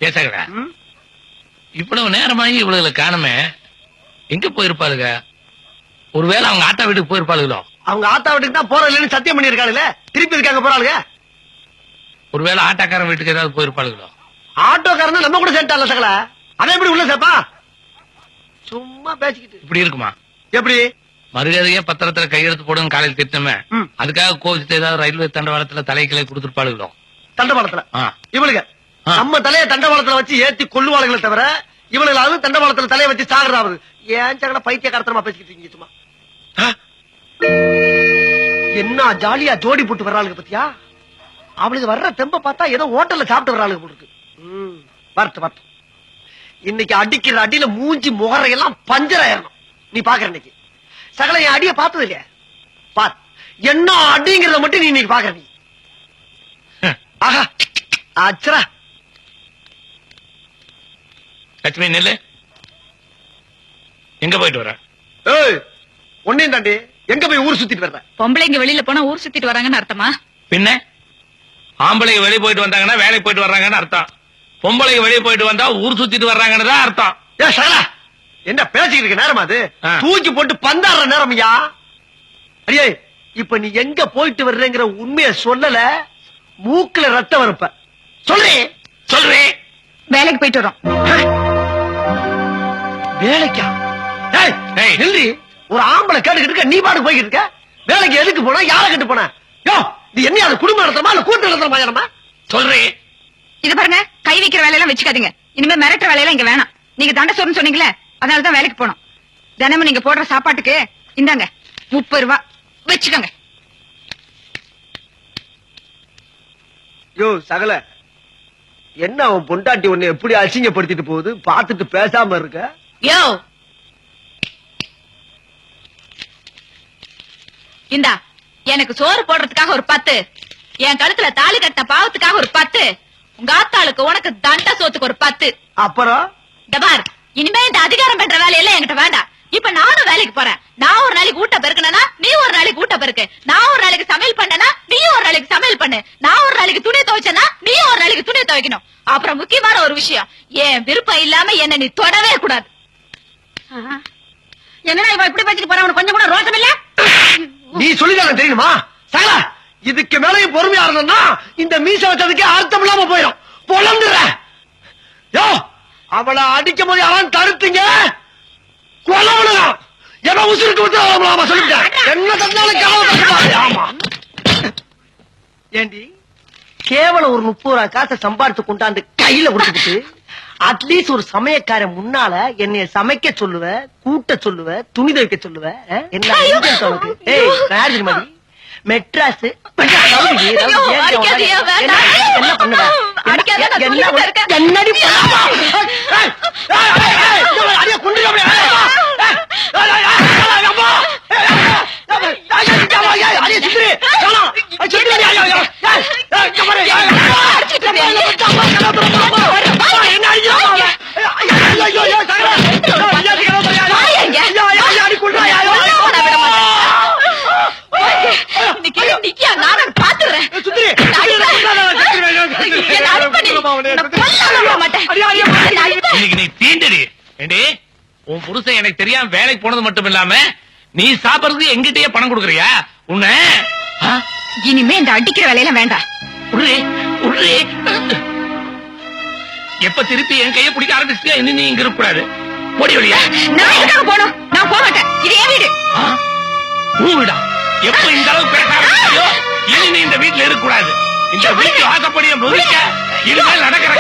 பேசகடா இவ்வளவு நேரமாகி இவ்வளவு காணுமே எங்க போயிருப்பாளுங்க? ஒருவேளை அவங்க ஆத்தா வீட்டுக்கு போயிருப்பாளுங்களோ? அவங்க ஆத்தா வீட்டுக்கு தான் போறதுன்னு சத்தியம் பண்ணிருக்காளுல, திருப்பி இருக்காங்க போறாளுங்க. ஒருவேளை ஆட்டாக்காரன் வீட்டுக்கு ஏதாவது போயிருப்பாளுங்களோ? ஆட்டோக்காரன் நம்ம கூட சேர்த்தால சகல, அதை எப்படி உள்ள சேர்ப்பா? சும்மா பேசிக்கிட்டு இப்படி இருக்குமா? எப்படி மரியாதையா பத்திரத்துல கையெழுத்து போடுன்னு காலையில் திட்டமே, அதுக்காக கோவிச்சுட்டு ஏதாவது ரயில்வே தண்டவாளத்துல தலைக்கிளை கொடுத்துருப்பாளுங்களோ? தண்டவாளத்துல இவளுங்க நம்ம தலைய தண்டவாளத்துல வச்சு ஏத்தி கொள்ளுவாளுகளை தவிர இவளுக்கு தண்டவாளத்துல தலையை வச்சு சாகுறாவது. ஏன் சகல பைத்திய கடத்தனமா பேசிக்கிட்டு இருக்கீங்க சும்மா? என்ன ஜாலியா ஜோடி போட்டு வர்றாளுங்க பத்தியா? அவளுக்கு வர்ற தெம்ப பார்த்தா ஏதோ ஹோட்டல்ல சாப்பிட்டு வர்றாளுங்க போட்டுருக்கு. வரட்டு வரட்டு. இன்னைக்கு அடிக்கிற அடியில மூஞ்சி முகரையெல்லாம் பஞ்சராயிரணும். நீ பாக்குற இன்னைக்கு சகல என் அடிய பார்த்தது இல்லையா? பார் என்ன அடிங்கிறத மட்டும் நீ இன்னைக்கு பாக்குற. நீ ஆஹா அச்சரா லட்சுமி நெல்லு எங்க போயிட்டு வர? ஒன்னையும் தாண்டி எங்க போய் ஊர் சுத்திட்டு வர்ற? பொம்பளைங்க வெளியில போனா ஊர் சுத்திட்டு வராங்கன்னு அர்த்தமா? பின்ன ஆம்பளைங்க வெளியே போயிட்டு வந்தாங்கன்னா வேலைக்கு போயிட்டு வர்றாங்கன்னு அர்த்தம். பொம்பளைங்க வெளியே போயிட்டு வந்தா ஊர் சுத்திட்டு வர்றாங்கன்னு தான் அர்த்தம். ஏ சகலா என்ன பேசிக்கிட்டு இருக்க நேரமா அது? தூக்கி போட்டு பந்தாடுற நேரம்யா. அடியே இப்ப நீ எங்க போயிட்டு வர்றேங்கிற உண்மையை சொல்லல, மூக்குல ரத்தம் வரப்ப சொல்றேன் சொல்றேன். வேலைக்கு போயிட்டு வரோம். வேலைக்கா? நெல்றி ஒரு ஆம்பளை கேட்டுக்கிட்டு இருக்க, நீ பாட்டு போய்கிட்டு இருக்க. வேலைக்கு எதுக்கு போனா? யாரை கட்டு போன? யோ இது என்ன, அது குடும்ப நடத்தமா இல்ல கூட்டு நடத்தமா? நம்ம சொல்றேன். இது பாருங்க, கை வைக்கிற வேலையெல்லாம் வச்சுக்காதீங்க. இனிமே மிரட்டுற வேலையெல்லாம் இங்க வேணாம். நீங்க தண்ட சோறுன்னு சொன்னீங்களே, அதனாலதான் வேலைக்கு போனோம். தினமும் நீங்க போடுற சாப்பாட்டுக்கு இந்தாங்க 30 ரூபாய் வச்சுக்கோங்க. யோ சகல, என்ன அவன் பொண்டாட்டி உன்னை எப்படி அசிங்கப்படுத்திட்டு போகுது, பாத்துட்டு பேசாம இருக்க? யோ இந்தா எனக்கு சோறு போடுறதுக்காக ஒரு 10, என் கழுத்துல தாலி கட்டின பாவத்துக்காக ஒரு 10, உங்க ஆத்தாளுக்கு உனக்கு தண்ட சோத்துக்கு ஒரு 10. அப்புறம் டபார், இனிமே இந்த அதிகாரம் பண்ற வேலையெல்லாம் என்கிட்ட வேண்டாம். இப்ப நானும் வேலைக்கு போறேன். நான் ஒரு நாளைக்கு ஊட்ட பெருக்கனா, நீ ஒரு நாளைக்கு ஊட்ட பெருக்கு. நான் ஒரு நாளைக்கு சமையல் பண்ணனா, நீ ஒரு நாளைக்கு சமையல் பண்ணு. நான் ஒரு நாளைக்கு துணி துவைச்சனா, நீ ஒரு நாளைக்கு துணி துவைக்கணும். அப்புறம் முக்கியமான ஒரு விஷயம், என் விருப்பம் இல்லாம என்ன நீ தொடவே கூடாது. என்னடா இவன் இப்படி பேசிட்டு போறான்? உனக்கு கொஞ்சம் கூட ரோசம் இல்ல? நீ சொல்லிதான் தெரியுமா சகல? இதுக்கு மேலையும் பொறுமையா இருந்தா இந்த மீச வச்சதுக்கே அர்த்தம் இல்லாம போயிடும். பொழந்துற யோ, அவளை அடிக்கும் போது யாரும் தடுத்தீங்க கொலவலாம். எவ உசுருக்கு விட்டு சொல்லிட்டேன். என்ன தந்தாலும் ஏண்டி கேவலம் ஒரு 30 ரூபாய் காசை சம்பாதிச்சு கொண்டாந்து கையில கொடுத்துட்டு அட்லீஸ்ட் ஒரு சமயக்கார முன்னால என்னைய சமைக்க சொல்லுவ, கூட்ட சொல்லுவ, துணி துவைக்க சொல்லுவ. என்ன மாதிரி மெட்ராஸ் என்ன பண்ணுவ? என்னடி உன் புருஷன் எனக்கு தெரியாம வேலைக்கு போனது மட்டும் இல்லாம நீ சாப்பிடுறதுக்கு எங்கிட்டயே பணம் கொடுக்கறியா? உன்ன இனிமே இந்த அடிக்கிற வேலையெல்லாம் வேண்டாம். எப்ப திருப்பி என் கையை பிடிக்க ஆரம்பிச்சியா? இன்னும் நீ இங்க இருக்க கூடாது. போடி வழியா. நான் எதுக்காக போகணும்? நான் போக மாட்டேன். இது என் வீடு. உன் வீடா? எப்ப இந்த அளவுக்கு பேச ஆரம்பிச்சியோ இனி நீ இந்த வீட்டுல இருக்க கூடாது. இந்த வீட்டு வாசப்படிய முதிக்க இனிமேல் நடக்கிற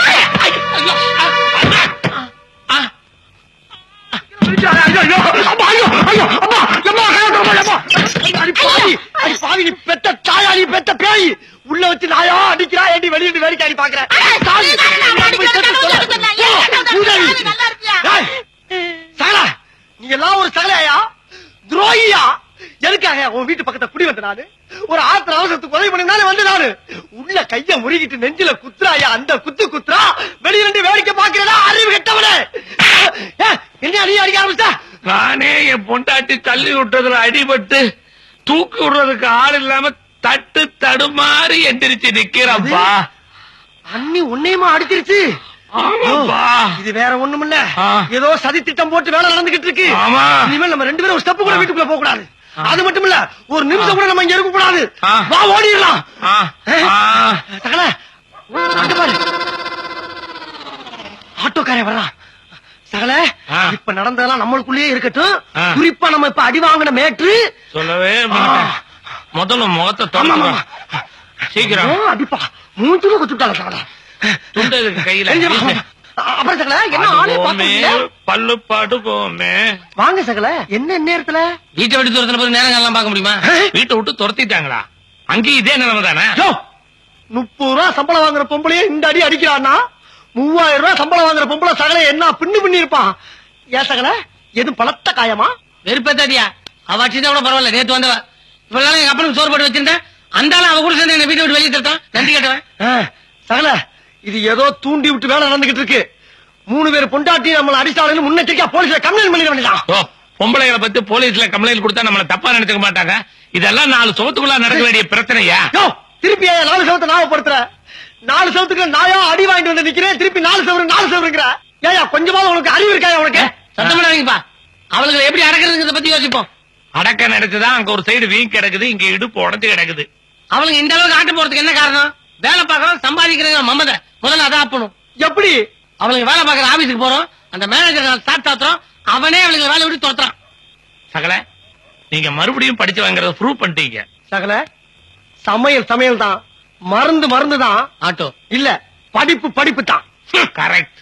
பெத்த தாயாரி பெத்த பேய் உள்ள வச்சு நாயா அடிக்கிறா. ஏண்டி வெளியிட்டு வேடிக்கை பாக்குறேன்? சகலா நீங்க எல்லாம் ஒரு சகலையா துரோகியா? எதுக்காக உன் வீட்டு பக்கத்துல குடி வந்த நானு? ஒரு ஆத்திர அவசரத்துக்கு உதவி பண்ணாலே வந்து நானு உள்ள கைய முறுகிட்டு நெஞ்சில குத்துறாயா? அந்த குத்துறா வெளியிட்டு வேடிக்கை பாக்குறா. அறிவு கெட்டவனே, என்ன நீ அடிக்க ஆரம்பிச்சா? நானே என் பொண்டாட்டி தள்ளி விட்டதுல அடிபட்டு தூக்கி விடுறதுக்கு ஆள் இல்லாம தட்டு தடுமாறி எந்திரிச்சு நிக்கிறப்பா. அண்ணி உன்னையுமா அடிச்சிருச்சு? ஆமாப்பா. இது வேற ஒண்ணுமில்ல, ஆ. ஏதோ சதி திட்டம் போட்டு வேலை நடந்துகிட்டு இருக்கு. ஆமா. இனிமேல் நம்ம 2 பேரும் ஒரு ஸ்டெப் கூட வீட்டுக்குள்ள போக கூடாது. அது மட்டும் இல்ல, ஒரு நிமிஷம் கூட நம்ம இங்க இருக்க கூடாது. ஆ. வா ஓடிடலாம். ஆ, ஆ. சகல அங்க பாரு, ஆட்டோக்காரன் வர்றான். சகல ஆ. இப்ப நடந்ததெல்லாம் நம்மளுக்குள்ளேயே இருக்கட்டும். ஆ. குறிப்பா நம்ம இப்ப அடி வாங்கின மேட்ரு. சொல்லவே மாட்டேன். முதல்ல முகத்தை தொடங்க. சீக்கிரம் அடிப்பா மூஞ்சில குத்துட்டாங்க சகல. துண்டு இருக்கு கையில. அப்புறம் சகல என்ன அது ஆளே போமே, பாத்து பல்லு பாட்டு போமே. வாங்க சகல. என்ன நேரத்துல வீட்டை விட்டு தூரத்துல போய் நேரம் எல்லாம் பார்க்க முடியுமா? வீட்டை விட்டு துரத்திட்டாங்களா? அங்கேயும் இதே நிலைமை தானே? 30 ரூபா சம்பளம் வாங்குற பொம்பளையே இந்த அடி அடிக்கிறான்னா, 3000 ரூபாய் சம்பளம் வாங்குற பொம்பளை சகல என்ன பின்னு இருப்பான். ஏன் சகல எதுவும் பலத்த காயமா? வெறுப்பேத்தாதியா, அவ அடிச்சா கூட பரவாயில்ல. நேத்து வந்தவ இவ்வளவு எங்க அப்பனுக்கு சோறு போட்டு வச்சிருந்தேன். அந்த ஆளு அவ கூட சேர்ந்து எங்க வீட்டை விட்டு வெளியே தட்டான். நன்றி கேட்டவன். சகல இது ஏதோ தூண்டி விட்டு வேலை நடந்துகிட்டு இருக்கு. 3 பேர் பொண்டாட்டி நம்மள அடிச்சாலும் முன்னெச்சரிக்கையா போலீஸ்ல கம்ப்ளைண்ட் பண்ணிட வேண்டியதான். ஓ, பொம்பளைகளை பத்தி போலீஸ்ல கம்ப்ளைண்ட் கொடுத்தா நம்மள தப்பா நினைச்சுக்க மாட்டாங்க. இதெல்லாம் 4 சுவத்துக்குள்ள நடக்க வேண்டிய பிரச்சனையா? திருப்பி 4 சவத்தை ஞாபகப்படுத்துற. 4 சவத்துக்கு நாயா அடி வாங்கிட்டு வந்து நிக்கிறேன். திருப்பி 4 சவருங்கிற. ஏயா கொஞ்சமாவது உனக்கு அறிவு இருக்காயா உனக்கு? சத்தம் பண்ணாதீங்கப்பா. அவளுக்கு எப்படி அடக்கிறதுங்கிறத பத்தி யோசிப்போம். அடக்க நினைச்சுதான் அங்க ஒரு சைடு வீங் கிடக்குது, இங்க இடுப்பு உடஞ்சு கிடக்குது. அவளுக்கு இந்த அளவுக்கு ஆட்டம் போறதுக்கு என்ன காரணம்? வேலை பாக்குறோம், சம்பாதிக்கிறேங்க மமத. முதல்ல அதான் ஆப்பணும். எப்படி? அவளுக்கு வேலை பாக்குற ஆபீஸுக்கு போறோம், அந்த மேனேஜர் ஸ்டார்ட் ஆத்துறோம், அவனே அவளுக்கு வேலை விட்டு தோத்துறான். சகல, நீங்க மறுபடியும் படிச்சு வாங்குறத ப்ரூவ் பண்ணிட்டீங்க. சகல சமையல் தான், மருந்து தான், ஆட்டோ இல்ல படிப்பு தான். கரெக்ட்.